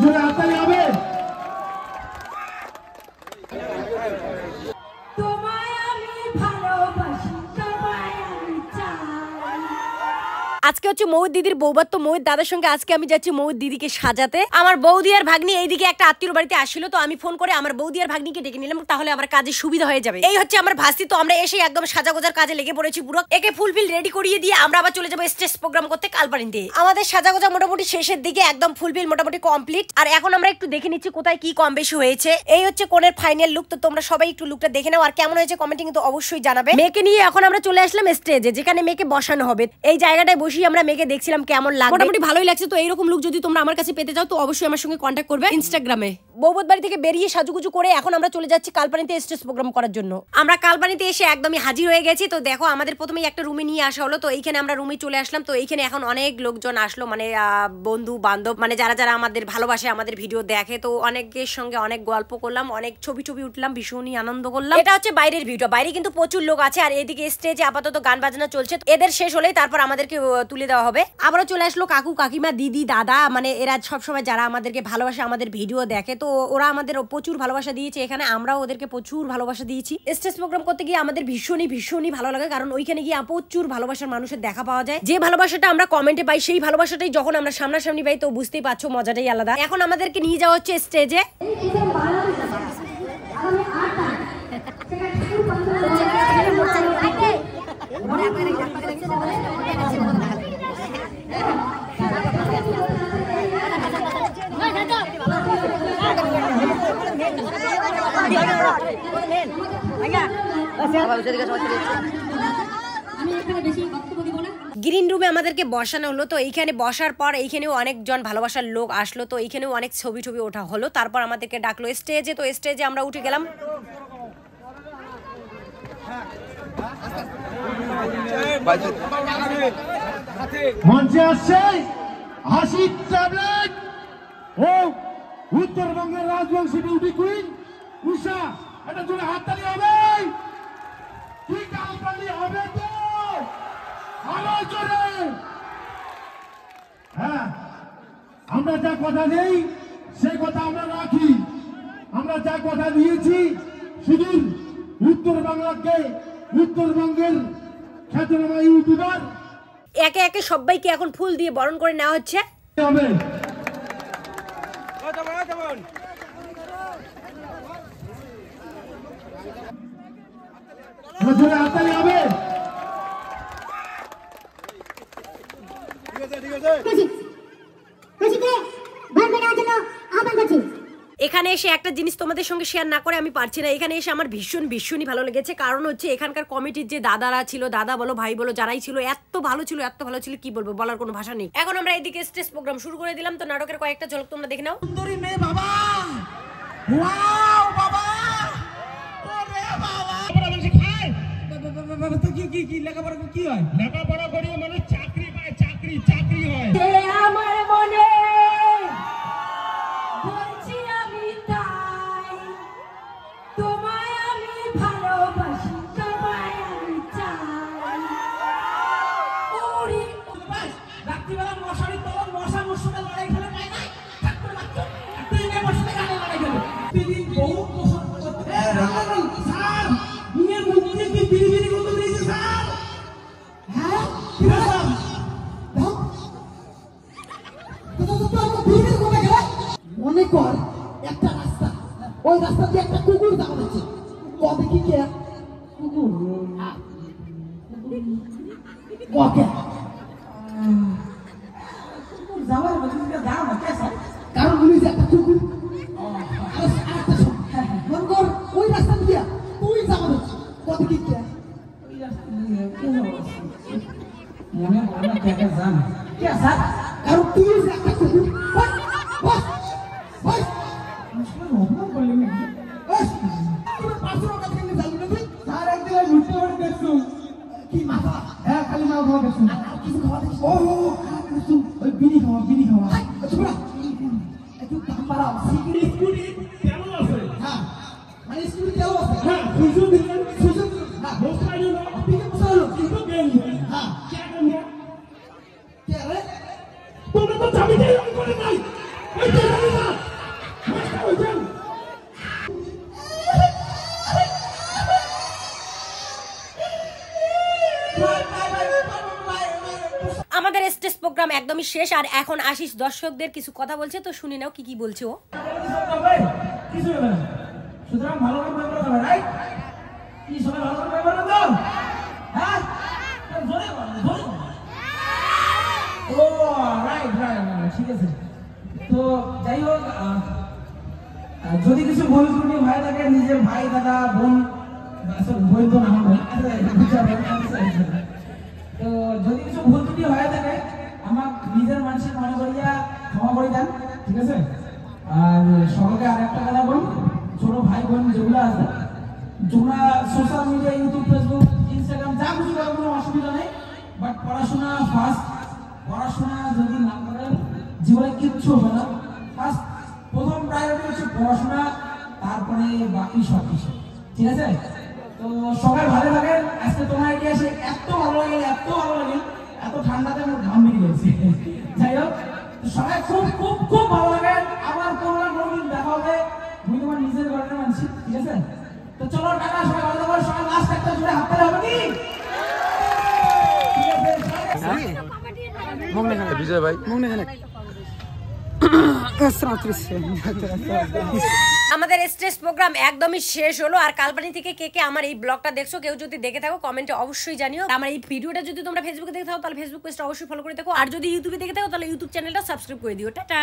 জোরে হাততালি হবে। আজকে হচ্ছে মৌর দিদির বৌবাত, তো মৌর দাদার সঙ্গে আজকে আমি যাচ্ছি মৌর দিদিকে সাজাতে। আমার বৌদি আর ভাগ্নি এইদিকে একটা আত্মীয় বাড়িতে আসছিল, তো আমি ফোন করে আমার বৌদি আর ভাগ্নিকে ডেকে নিলাম, তাহলে আমার কাজে সুবিধা হয়ে যাবে। এই হচ্ছে আমার ভাস্তি, তো আমরা এসে একদম সাজাগোজার কাজে লেগে পড়েছি পুরো। একে ফুলফিল রেডি করিয়ে দিয়ে আমরা আবার চলে যাবো স্টেজ প্রোগ্রাম করতে কালপাড়িতে। আমাদের সাজাগোজা মোটামুটি শেষের দিকে, একদম ফুলফিল মোটামুটি কমপ্লিট। আর এখন আমরা একটু দেখে নিচ্ছি কোথায় কি কম বেশি হয়েছে। এই হচ্ছে কোণের ফাইনাল লুক, তো তোমরা সবাই একটু লুকটা দেখে নাও আর কেমন হয়েছে কমেন্টে কিন্তু অবশ্যই জানাবে। মেয়েকে নিয়ে এখন আমরা চলে আসলাম স্টেজে, যেখানে মেয়েকে বসানো হবে। এই জায়গাটায় বসি আমরা মেয়েকে দেখছিলাম কেমন লাগবে, মোটামুটি ভালোই লাগছে। তো এইরকম লুক যদি তোমরা আমার কাছে পেতে চাও তো অবশ্যই আমার সঙ্গে কন্ট্যাক্ট করবে ইনস্টাগ্রামে। বৌবত বাড়ি থেকে বেরিয়ে সাজুগুজু করে এখন আমরা চলে যাচ্ছি কালপানিতে স্টেজ প্রোগ্রাম করার জন্য। আমরা কালপানিতে এসে একদমই হাজির হয়ে গেছি। তো দেখো আমাদের প্রথমেই একটা রুমে নিয়ে আসা হলো, তো এইখানে আমরা রুমে চলে আসলাম। তো এইখানে এখন অনেক লোকজন আসলো, মানে বন্ধু বান্ধব, মানে যারা যারা আমাদের ভালোবাসে, আমাদের ভিডিও দেখে। তো অনেকের সঙ্গে অনেক গল্প করলাম, অনেক ছবি উঠলাম, ভীষণই আনন্দ করলাম। এটা হচ্ছে বাইরের ভিডিও, বাইরে কিন্তু প্রচুর লোক আছে। আর এদিকে স্টেজে আপাতত গান বাজনা চলছে, এদের শেষ হলেই তারপর আমাদেরকে তুলে দেওয়া হবে। আবারও চলে আসলো কাকু কাকিমা দিদি দাদা, মানে এরা সবসময় যারা আমাদেরকে ভালোবাসে, আমাদের ভিডিও দেখে। তো ওরা আমাদের প্রচুর ভালোবাসা দিয়েছে, এখানে আমরাও ওদেরকে প্রচুর ভালোবাসা দিয়েছি। স্টেজ প্রোগ্রাম করতে গিয়ে আমাদের ভীষণই ভালো লাগে, কারণ ওইখানে গিয়ে প্রচুর ভালোবাসার মানুষের দেখা পাওয়া যায়। যে ভালোবাসাটা আমরা কমেন্টে পাই, সেই ভালোবাসাটাই যখন আমরা সামনাসামনি পাই তো বুঝতেই পারছো মজাটাই আলাদা। এখন আমাদেরকে নিয়ে যাওয়া হচ্ছে স্টেজে। গ্রিন রুমে আমাদেরকে বসানো হলো, তো এইখানে বসার পর এইখানেও অনেকজন ভালোবাসার লোক আসলো, তো এইখানেও অনেক ছবি ওঠা হলো। তারপর আমাদেরকে ডাকলো স্টেজে, তো স্টেজে আমরা উঠে গেলাম। মঞ্চে আসছে হাসি ট্যাবলেট ও উত্তরবঙ্গের রাজবংশী বিউটি কুইন উষা। এটা জোরে হাততালি হবে, ঠিক হাততালি হবে তো আরো জোরে। হ্যাঁ, আমরা যা কথা দেই সেই কথা আমরা রাখি। আমরা যা কথা দিয়েছি শুধু উত্তরবঙ্গের খ্যাতনামা ইউটিউবার একে একে সবাইকে এখন ফুল দিয়ে বরণ করে নেওয়া হচ্ছে। এখানে এসে একটা জিনিস তোমাদের সঙ্গে শেয়ার না করে আমি পারছি না। এখানে এসে আমার ভীষণই ভালো লেগেছে, কারণ হচ্ছে এখানকার কমিটির যে দাদারা ছিল, দাদা বলো ভাই বলো যারাই ছিল, এত ভালো ছিল কি বলবো, বলার কোনো ভাষা নেই। এখন আমরা এদিকে স্টেজ প্রোগ্রাম শুরু করে দিলাম, তো নাটকের কয়েকটা ঝলক তোমরা দেখে নাও। সুন্দরী মেয়ে বাবা, ওয়াও বাবা, ওরে বাবা, মানুষ খায় বাবা, তো কি লেখাপড়া কি হয়? লেখাপড়া করিয়ে মানুষ চাকরি পায়, চাকরি হয়। আমার মনে মনে কর একটা রাস্তা, ওই রাস্তা দিয়ে একটা কুকুর দাঁড়াচ্ছে, কবে কি কে কুকুর ওকে যাওয়ার দাম কারণ উনি যে একটা কুকুর মনে কর ওই রাস্তা দিয়ে তুই যাওয়া হচ্ছে, কবে কি কে ওই রাস্তা দিয়ে কে যাওয়া মনে আমরা কে জান কে স্যার, কারণ তুই যে একটা কুকুর তোমরা তো চাবি দিয়ে করে নাই। প্রোগ্রাম একদমই শেষ আর এখন আশিস দর্শকদের কিছু কথা বলছে, তো শুনে নাও কি কি বলছে ও। কিছু হবে না, সুতরাং ভালো করে ব্যবহার করবে, রাইট? কি সবাই ভালো করে ব্যবহার করো? হ্যাঁ, জোরে বলো, জোরে বলো। ও রাইট রাইট, ঠিক আছে। তো যাই হোক, যদি কিছু ভুল ত্রুটি হয়ে থাকে নিজের ভাই দাদা বোন, বোন তো না হয়, তো যদি কিছু ভুল ত্রুটি হয়ে থাকে আমার নিজের মানুষের মনে করিয়া ক্ষমা করে দেন, ঠিক আছে? আর সকলকে আর একটা কথা বল, ছোট ভাই বোন যেগুলো আছে, যেগুলো social media YouTube Facebook Instagram যা কিছু করার কোনো অসুবিধা নেই, বাট পড়াশোনা ফার্স্ট। পড়াশোনা যদি না করেন জীবনে কিচ্ছু হবে না। ফার্স্ট প্রথম প্রায়োরিটি হচ্ছে পড়াশোনা, তারপরে বাকি সব কিছু, ঠিক আছে? তো সবাই ভালো থাকেন। আজকে তোমার আইডিয়া এসে এত ভালো লাগে, এত ভালো লাগে, এত ঠান্ডাতে আমার ঘাম বেরিয়ে গেছে। যাই হোক, সবাই খুব খুব খুব ভালো লাগে। আবার কোনো কোনোদিন দেখা হবে, তুমি তোমার নিজের ঘরের মানুষ, ঠিক আছে? তো চলো টাটা, সবাই ভালো থাকো। সবাই লাস্ট একটা জুড়ে হাত তালি হবে কি? বিজয় ভাই আমাদের স্টেজ প্রোগ্রাম একদমই শেষ হলো। আর কালপানি থেকে কে কে আমার এই ব্লগটা দেখছো, কেউ যদি দেখে থাকো কমেন্টে অবশ্যই জানিও। আমার এই ভিডিওটা যদি তোমরা ফেসবুকে দেখে থাকো তাহলে ফেসবুক পেজটা অবশ্যই ফলো করে দেখো, আর যদি ইউটিউবে দেখে থাকো তাহলে ইউটিউব চ্যানেলটা সাবস্ক্রাইব করে দিও। টাটা।